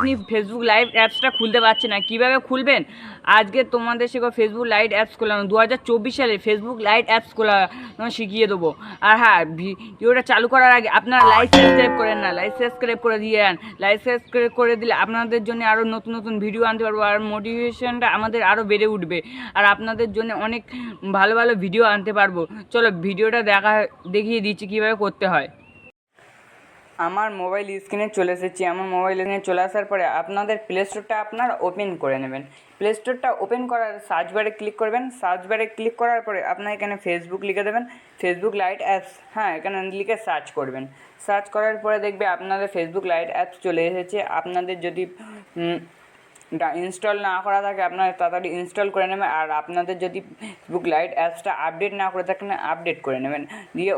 আপনি Facebook live অ্যাপসটা খুলতে পারছেন না, কীভাবে খুলবেন আজকে তোমাদের শেখো ফেসবুক লাইট অ্যাপস খোলানো 2024 সালে ফেসবুক লাইট অ্যাপস খোলা শিখিয়ে দেবো। আর হ্যাঁ, ভিডিওটা চালু করার আগে আপনারা লাইক সাবস্ক্রাইব করেন না, লাইক সাবস্ক্রাইব করে দিয়েন। লাইক সাবস্ক্রাইব করে দিলে আপনাদের জন্য আরও নতুন নতুন ভিডিও আনতে পারবো, আর মোটিভেশনটা আমাদের আরও বেড়ে উঠবে, আর আপনাদের জন্য অনেক ভালো ভালো ভিডিও আনতে পারবো। চলো ভিডিওটা দেখিয়ে দিচ্ছি কীভাবে করতে হয়। আমার মোবাইল স্ক্রিনে চলে এসেছি। আমার মোবাইল স্ক্রিনে চলে আসার পরে আপনাদের প্লে স্টোরটা আপনারা ওপেন করে নেবেন। প্লে স্টোরটা ওপেন করার সার্চ বারে ক্লিক করবেন। সার্চ বারে ক্লিক করার পরে আপনার এখানে ফেসবুক লিখে দেবেন, ফেসবুক লাইট অ্যাপস, হ্যাঁ এখানে লিখে সার্চ করবেন। সার্চ করার পরে দেখবে আপনাদের ফেসবুক লাইট অ্যাপস চলে এসেছে। আপনাদের যদি ইনস্টল না করা থাকে আপনারা তাড়াতাড়ি ইনস্টল করে নেবেন, আর আপনাদের যদি ফেসবুক লাইট অ্যাপসটা আপডেট না করে থাকেন আপডেট করে নেবেন। দিয়ে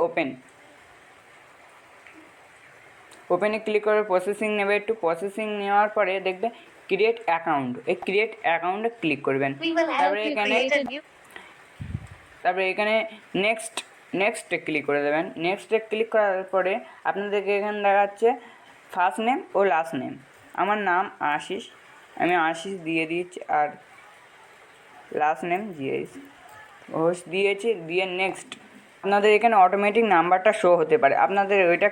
ওপেনে ক্লিক করে প্রসেসিং নেবে, একটু প্রসেসিং নেওয়ার পরে দেখবে ক্রিয়েট অ্যাকাউন্ট, এই ক্রিয়েট অ্যাকাউন্টে ক্লিক করবেন। তারপরে এখানে নেক্সটে ক্লিক করে দেবেন। নেক্সটে ক্লিক করার পরে আপনাদেরকে এখানে দেখাচ্ছে ফার্স্ট নেম ও লাস্ট নেম। আমার নাম আশিস, আমি আশিস দিয়ে দিচ্ছি, আর লাস্ট নেম ঘোষ দিয়েছি। দিয়ে নেক্সট আপনাদের এখানে অটোমেটিক নাম্বারটা শো হতে পারে, আপনাদের ওইটা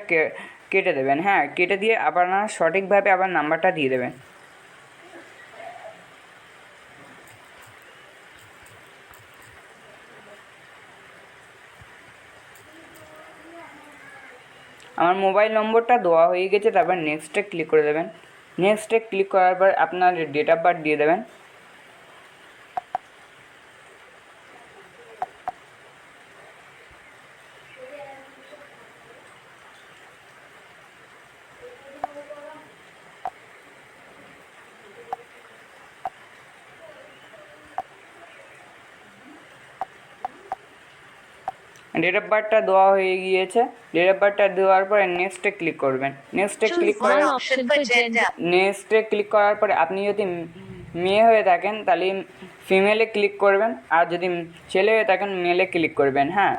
কেটে দেবেন। হ্যাঁ, কেটে দিয়ে আপনারা সঠিকভাবে আবার নাম্বারটা দিয়ে দেবেন। আমার মোবাইল নম্বরটা দেওয়া হয়ে গেছে। তারপর নেক্সটে ক্লিক করে দেবেন। নেক্সটে ক্লিক করার পর আপনার ডেট অফ বার্থ দিয়ে দেবেন। ডেট অফ বার্থটা দেওয়া হয়ে গিয়েছে। ডেট অফ বার্থটা দেওয়ার পরে নেক্সটে ক্লিক করবেন। নেক্সটে ক্লিক করার পরে আপনি যদি মেয়ে হয়ে থাকেন তাহলে ফিমেলে ক্লিক করবেন, আর যদি ছেলে হয়ে থাকেন মেলে ক্লিক করবেন। হ্যাঁ,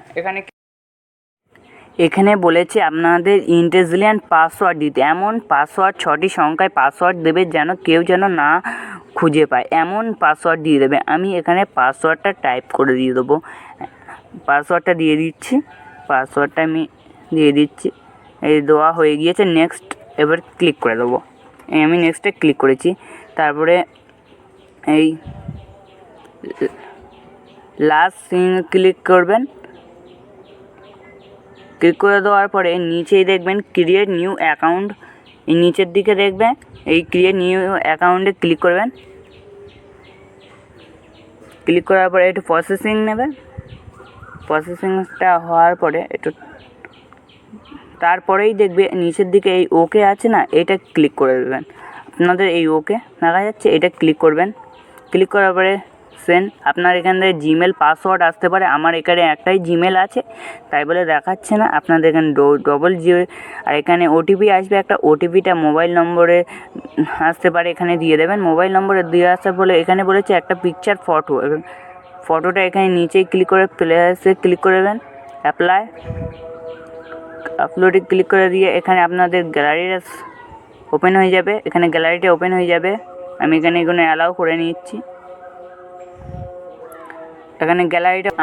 এখানে বলেছে আপনাদের ইন্টেলিজেন্ট পাসওয়ার্ড দিতে, এমন পাসওয়ার্ড 6টি সংখ্যায় পাসওয়ার্ড দেবে যেন কেউ যেন না খুঁজে পায়, এমন পাসওয়ার্ড দিয়ে দেবে। আমি এখানে পাসওয়ার্ডটা টাইপ করে দিয়ে দেবো। পাসওয়ার্ডটা দিয়ে দিচ্ছি, পাসওয়ার্ডটা আমি দিয়ে দিচ্ছি। এই দেওয়া হয়ে গিয়েছে। নেক্সট এবার ক্লিক করে দেবো। আমি নেক্সটে ক্লিক করেছি। তারপরে এই লাস্ট সিন ক্লিক করবেন। ক্লিক করে দেওয়ার পরে নিচেই দেখবেন ক্রিয়েট নিউ অ্যাকাউন্ট, এই নিচের দিকে দেখবেন এই ক্রিয়েট নিউ অ্যাকাউন্টে ক্লিক করবেন। ক্লিক করার পরে একটু প্রসেসিং নেবে। প্রসেসিংটা হওয়ার পরে তারপরেই দেখবে নিচের দিকে এই ওকে আছে না, এটা ক্লিক করে দেবেন। আপনাদের এই ওকে দেখা যাচ্ছে, এটা ক্লিক করবেন। ক্লিক করার পরে আপনার এখান থেকে জিমেল পাসওয়ার্ড আসতে পারে। আমার এখানে একটাই জিমেল আছে তাই বলে দেখাচ্ছে না। আপনাদের এখানে ডবল আর এখানে ওটিপি আসবে একটা, ওটিপিটা মোবাইল নম্বরে আসতে পারে, এখানে দিয়ে দেবেন। মোবাইল নম্বরে দিয়ে আসার বলে এখানে বলেছে একটা পিকচার ফটোটা এখানে নিচেই ক্লিক করে প্লেসে ক্লিক করবেন। অ্যাপ্লাই আপলোডে ক্লিক করে দিয়ে এখানে আপনাদের গ্যালারিটা ওপেন হয়ে যাবে। এখানে গ্যালারিটা ওপেন হয়ে যাবে। আমি এখানে অ্যালাউ করে নিচ্ছি। এখানে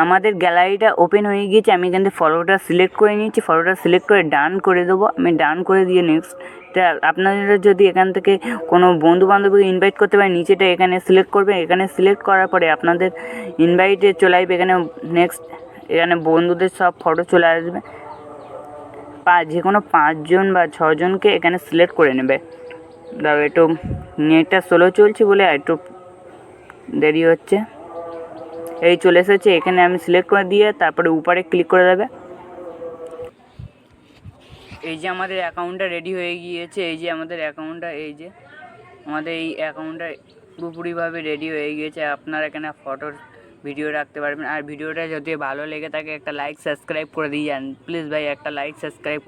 আমাদের গ্যালারিটা ওপেন হয়ে গিয়েছে। আমি এখান থেকে ফটোটা সিলেক্ট করে নিচ্ছি। ফটোটা সিলেক্ট করে ডান করে দেবো। আমি ডান করে দিয়ে নেক্সটটা আপনারা যদি এখান থেকে কোনো বন্ধুবান্ধবকে ইনভাইট করতে পারেন নিচেটা এখানে সিলেক্ট করবেন। এখানে সিলেক্ট করার পরে আপনাদের ইনভাইটে চলে আসবে। এখানে নেক্সট এখানে বন্ধুদের সব ফটো চলে আসবে। যে কোনো 5 জন বা 6 জনকে এখানে সিলেক্ট করে নেবে। দাঁড়াও, একটু নেটটা স্লো চলছে বলে একটু দেরি হচ্ছে। এই চলে এসেছে। এখানে আমি সিলেক্ট করে দিয়ে তারপরে উপরে ক্লিক করে দেবে। এই যে আমাদের অ্যাকাউন্টটা রেডি হয়ে গিয়েছে। এই যে আমাদের অ্যাকাউন্টটা, এই যে আমাদের এই অ্যাকাউন্টটা পুরোপুরিভাবে রেডি হয়ে গিয়েছে। আপনারা এখানে ফটোর ভিডিও রাখতে পারবেন। আর ভিডিওটা যদি ভালো লেগে থাকে একটা লাইক সাবস্ক্রাইব করে দিয়ে যান প্লিজ ভাই, একটা লাইক সাবস্ক্রাইব করে